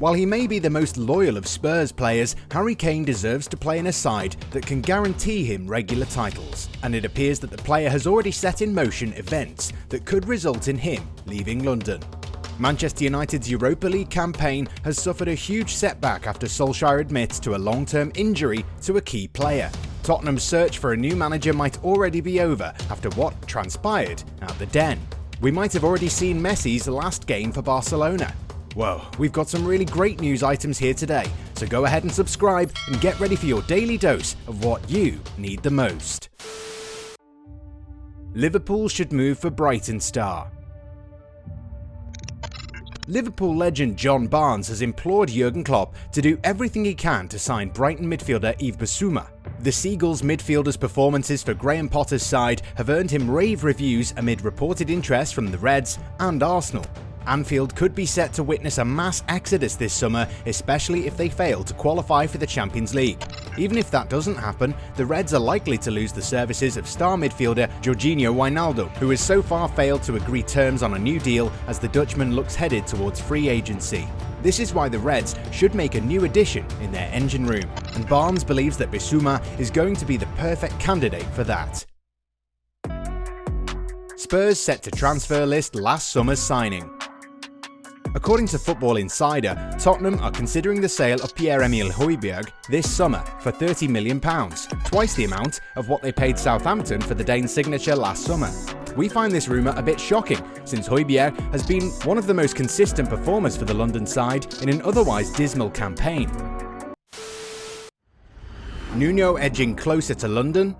While he may be the most loyal of Spurs players, Harry Kane deserves to play in a side that can guarantee him regular titles, and it appears that the player has already set in motion events that could result in him leaving London. Manchester United's Europa League campaign has suffered a huge setback after Solskjaer admits to a long-term injury to a key player. Tottenham's search for a new manager might already be over after what transpired at the Den. We might have already seen Messi's last game for Barcelona. Whoa, we've got some really great news items here today, so go ahead and subscribe and get ready for your daily dose of what you need the most. Liverpool should move for Brighton star. Liverpool legend John Barnes has implored Jurgen Klopp to do everything he can to sign Brighton midfielder Yves Bissouma. The Seagulls midfielder's performances for Graham Potter's side have earned him rave reviews amid reported interest from the Reds and Arsenal. Anfield could be set to witness a mass exodus this summer, especially if they fail to qualify for the Champions League. Even if that doesn't happen, the Reds are likely to lose the services of star midfielder Georginio Wijnaldum, who has so far failed to agree terms on a new deal as the Dutchman looks headed towards free agency. This is why the Reds should make a new addition in their engine room, and Barnes believes that Bissouma is going to be the perfect candidate for that. Spurs set to transfer list last summer's signing. According to Football Insider, Tottenham are considering the sale of Pierre-Emile Højbjerg this summer for £30 million, twice the amount of what they paid Southampton for the Dane's signature last summer. We find this rumour a bit shocking, since Højbjerg has been one of the most consistent performers for the London side in an otherwise dismal campaign. Nuno edging closer to London.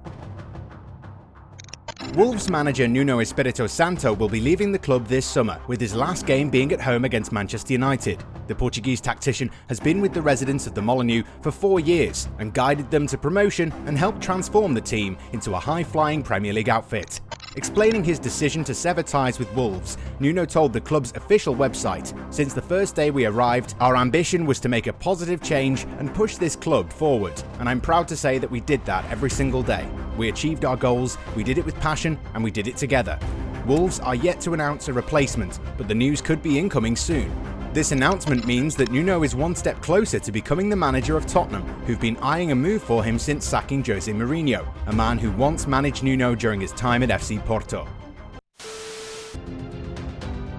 Wolves manager Nuno Espirito Santo will be leaving the club this summer, with his last game being at home against Manchester United. The Portuguese tactician has been with the residents of the Molineux for 4 years and guided them to promotion and helped transform the team into a high-flying Premier League outfit. Explaining his decision to sever ties with Wolves, Nuno told the club's official website, "Since the first day we arrived, our ambition was to make a positive change and push this club forward, and I'm proud to say that we did that every single day. We achieved our goals, we did it with passion, and we did it together." Wolves are yet to announce a replacement, but the news could be incoming soon. This announcement means that Nuno is one step closer to becoming the manager of Tottenham, who've been eyeing a move for him since sacking Jose Mourinho, a man who once managed Nuno during his time at FC Porto.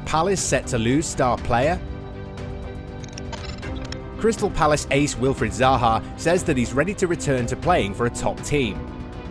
Palace set to lose star player. Crystal Palace ace Wilfried Zaha says that he's ready to return to playing for a top team.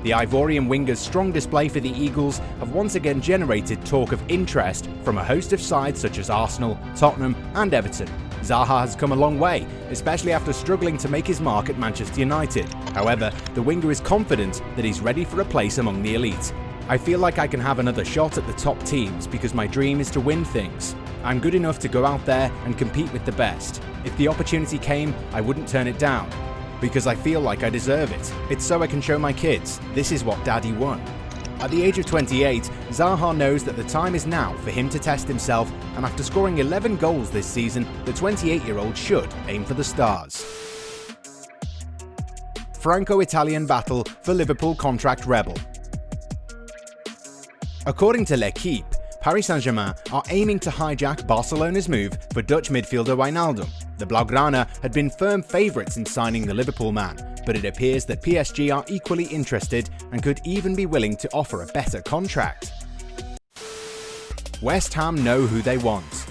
The Ivorian winger's strong display for the Eagles have once again generated talk of interest from a host of sides such as Arsenal, Tottenham and Everton. Zaha has come a long way, especially after struggling to make his mark at Manchester United. However, the winger is confident that he's ready for a place among the elite. "I feel like I can have another shot at the top teams because my dream is to win things. I'm good enough to go out there and compete with the best. If the opportunity came, I wouldn't turn it down. Because I feel like I deserve it. It's so I can show my kids, this is what Daddy won." At the age of 28, Zaha knows that the time is now for him to test himself, and after scoring 11 goals this season, the 28-year-old should aim for the stars. Franco-Italian battle for Liverpool contract rebel. According to L'Equipe, Paris Saint-Germain are aiming to hijack Barcelona's move for Dutch midfielder Wijnaldum. The Blaugrana had been firm favourites in signing the Liverpool man, but it appears that PSG are equally interested and could even be willing to offer a better contract. West Ham know who they want.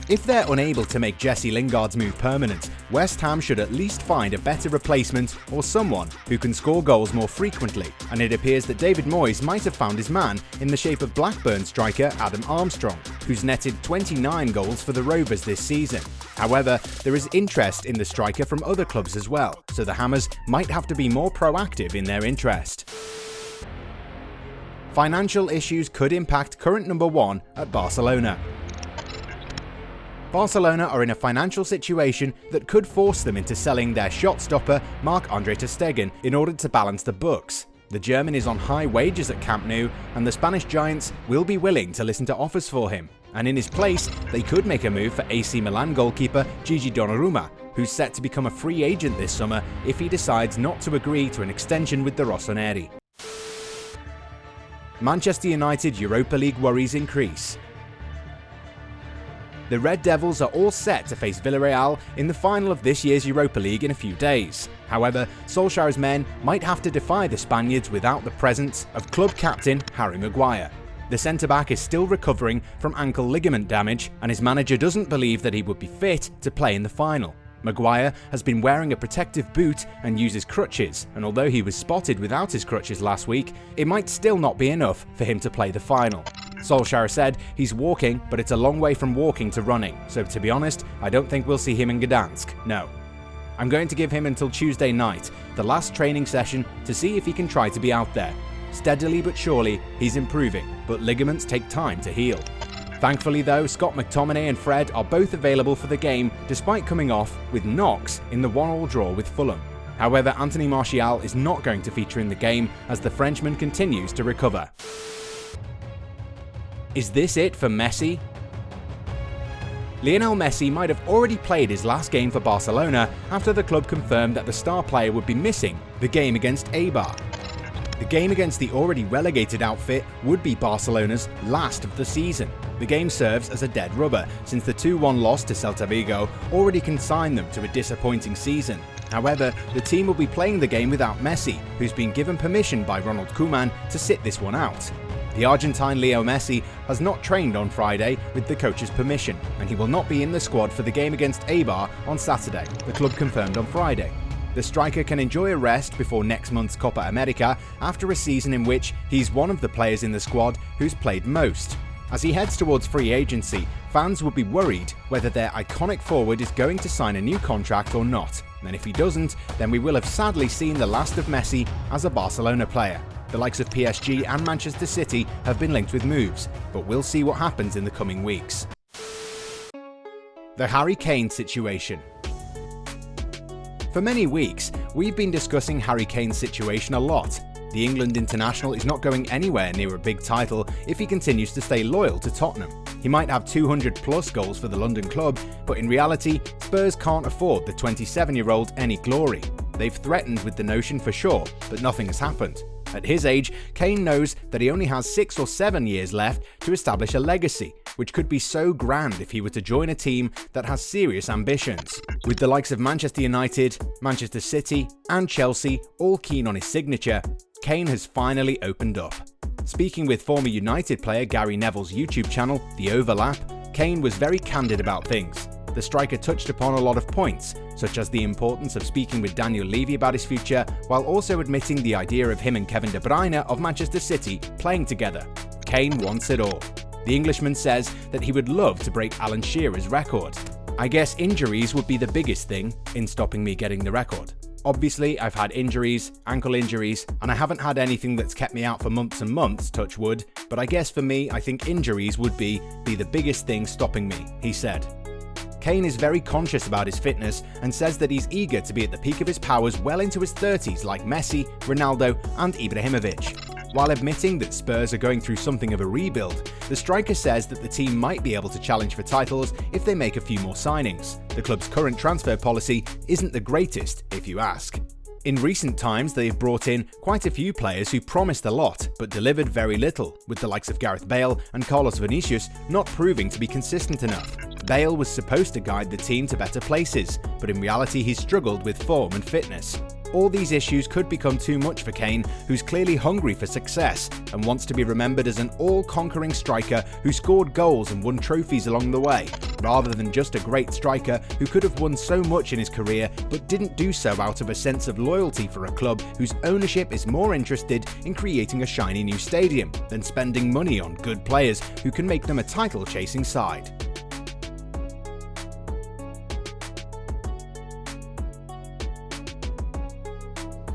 If they're unable to make Jesse Lingard's move permanent, West Ham should at least find a better replacement or someone who can score goals more frequently, and it appears that David Moyes might have found his man in the shape of Blackburn striker Adam Armstrong, who's netted 29 goals for the Rovers this season. However, there is interest in the striker from other clubs as well, so the Hammers might have to be more proactive in their interest. Financial issues could impact current number 1 at Barcelona. Barcelona are in a financial situation that could force them into selling their shot stopper Marc-Andre ter Stegen in order to balance the books. The German is on high wages at Camp Nou, and the Spanish giants will be willing to listen to offers for him. And in his place, they could make a move for AC Milan goalkeeper Gigi Donnarumma, who's set to become a free agent this summer if he decides not to agree to an extension with the Rossoneri. Manchester United Europa League worries increase. The Red Devils are all set to face Villarreal in the final of this year's Europa League in a few days. However, Solskjaer's men might have to defy the Spaniards without the presence of club captain Harry Maguire. The centre-back is still recovering from ankle ligament damage, and his manager doesn't believe that he would be fit to play in the final. Maguire has been wearing a protective boot and uses crutches, and although he was spotted without his crutches last week, it might still not be enough for him to play the final. Solskjaer said he's walking, but it's a long way from walking to running, so to be honest, I don't think we'll see him in Gdansk, no. I'm going to give him until Tuesday night, the last training session, to see if he can try to be out there. Steadily but surely, he's improving, but ligaments take time to heal. Thankfully though, Scott McTominay and Fred are both available for the game despite coming off with knocks in the 1-1 draw with Fulham. However, Anthony Martial is not going to feature in the game as the Frenchman continues to recover. Is this it for Messi? Lionel Messi might have already played his last game for Barcelona after the club confirmed that the star player would be missing the game against Eibar. The game against the already relegated outfit would be Barcelona's last of the season. The game serves as a dead rubber, since the 2-1 loss to Celta Vigo already consigned them to a disappointing season. However, the team will be playing the game without Messi, who's been given permission by Ronald Koeman to sit this one out. The Argentine Leo Messi has not trained on Friday with the coach's permission, and he will not be in the squad for the game against Eibar on Saturday, the club confirmed on Friday. The striker can enjoy a rest before next month's Copa America after a season in which he's one of the players in the squad who's played most. As he heads towards free agency, fans would be worried whether their iconic forward is going to sign a new contract or not, and if he doesn't, then we will have sadly seen the last of Messi as a Barcelona player. The likes of PSG and Manchester City have been linked with moves, but we'll see what happens in the coming weeks. The Harry Kane situation. For many weeks, we've been discussing Harry Kane's situation a lot. The England international is not going anywhere near a big title if he continues to stay loyal to Tottenham. He might have 200 plus goals for the London club, but in reality, Spurs can't afford the 27-year-old any glory. They've threatened with the notion for sure, but nothing has happened. At his age, Kane knows that he only has 6 or 7 years left to establish a legacy, which could be so grand if he were to join a team that has serious ambitions. With the likes of Manchester United, Manchester City, and Chelsea all keen on his signature, Kane has finally opened up. Speaking with former United player Gary Neville's YouTube channel, The Overlap, Kane was very candid about things. The striker touched upon a lot of points, such as the importance of speaking with Daniel Levy about his future, while also admitting the idea of him and Kevin De Bruyne of Manchester City playing together. Kane wants it all. The Englishman says that he would love to break Alan Shearer's record. I guess injuries would be the biggest thing in stopping me getting the record. Obviously, I've had injuries, ankle injuries, and I haven't had anything that's kept me out for months and months, touch wood, but I guess for me, I think injuries would be the biggest thing stopping me, he said. Kane is very conscious about his fitness and says that he's eager to be at the peak of his powers well into his 30s like Messi, Ronaldo and Ibrahimovic. While admitting that Spurs are going through something of a rebuild, the striker says that the team might be able to challenge for titles if they make a few more signings. The club's current transfer policy isn't the greatest, if you ask. In recent times, they've brought in quite a few players who promised a lot but delivered very little, with the likes of Gareth Bale and Carlos Vinicius not proving to be consistent enough. Bale was supposed to guide the team to better places, but in reality he's struggled with form and fitness. All these issues could become too much for Kane, who's clearly hungry for success and wants to be remembered as an all-conquering striker who scored goals and won trophies along the way, rather than just a great striker who could have won so much in his career but didn't do so out of a sense of loyalty for a club whose ownership is more interested in creating a shiny new stadium than spending money on good players who can make them a title-chasing side.